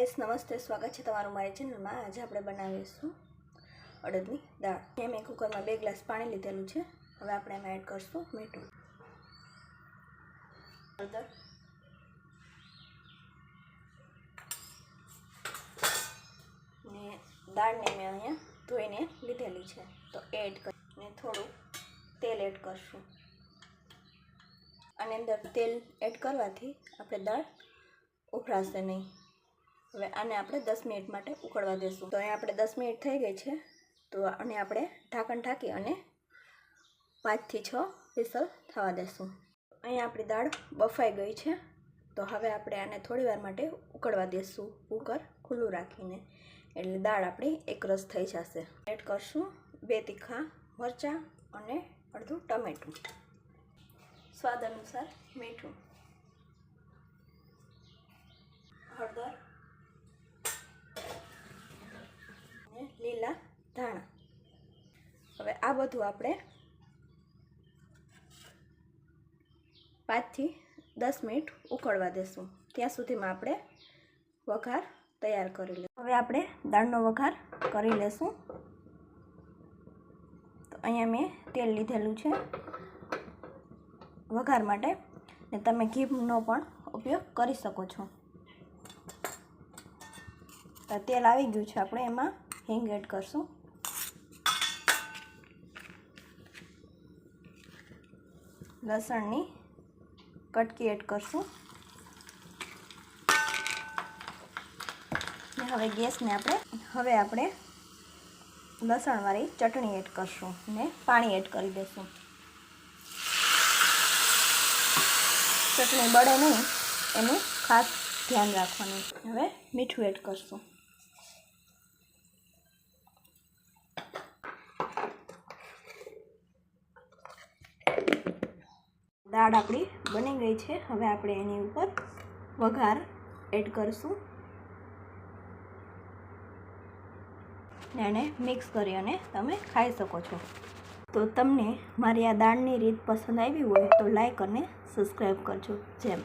Guys नमस्ते, स्वागत है तमारू मारी चेनल में। आज આપણે બનાવીશું અડદની દાળ। મેં કુકરમાં 2 ગ્લાસ પાણી લીધેલું છે। હવે આપણે એમાં એડ કરશું મીઠું, હળદર ને દાળને મેં અહીંયા ધોઈને લીધેલી છે તો એડ કરીને થોડું તેલ એડ કરશું। આની અંદર તેલ એડ કરવાથી આપણે દાળ ઉભરાશે નહીં। હવે આને આપણે 10 મિનિટ માટે ઉકળવા દેશું। તો અહીં આપણે 10 મિનિટ થઈ ગઈ છે તો આને આપણે ઢાંકણ ઢાંકી અને 5 થી 6 વિસલ થવા દેશું। અહીં આપણી દાળ બફાઈ ગઈ છે તો હવે આપણે આને થોડીવાર માટે ઉકળવા દેશું કુકર ખુલ્લું રાખીને, એટલે દાળ આપણી એકરસ થઈ જશે। એડ કરશું 2 તીખા મરચાં અને અડધું ટમેટું, સ્વાદ અનુસાર મીઠું, હળદર અને લીલા ધાણા। હવે આ બધું આપણે 5 થી 10 મિનિટ ઉકળવા દેશું। ત્યાં સુધીમાં આપણે વઘાર તૈયાર કરી લઈશું। હવે આપણે દાળનો વઘાર કરી લેશું। તો અહીંયા મેં તેલ લીધેલું છે વઘાર માટે, ને તમે ઘીનો પણ ઉપયોગ કરી શકો છો। તેલ આવી ગયું છે, આપણે એમાં હિંગ એડ કરશું, લસણની કટકી એડ કરશું ને હવે ગેસને આપણે લસણવાળી ચટણી એડ કરશું ને પાણી એડ કરી દઈશું। ચટણી બળે નહીં એનું ખાસ ધ્યાન રાખવાનું। હવે મીઠું એડ કરશું। દાળ આપણી બની ગઈ છે। હવે આપણે એની ઉપર વઘાર એડ કરીશું ને એને મિક્સ કરી અને તમે ખાઈ શકો છો। તો તમને મારી આ દાળની રીત પસંદ આવી હોય તો લાઈક અને સબસ્ક્રાઈબ કરજો। જેમ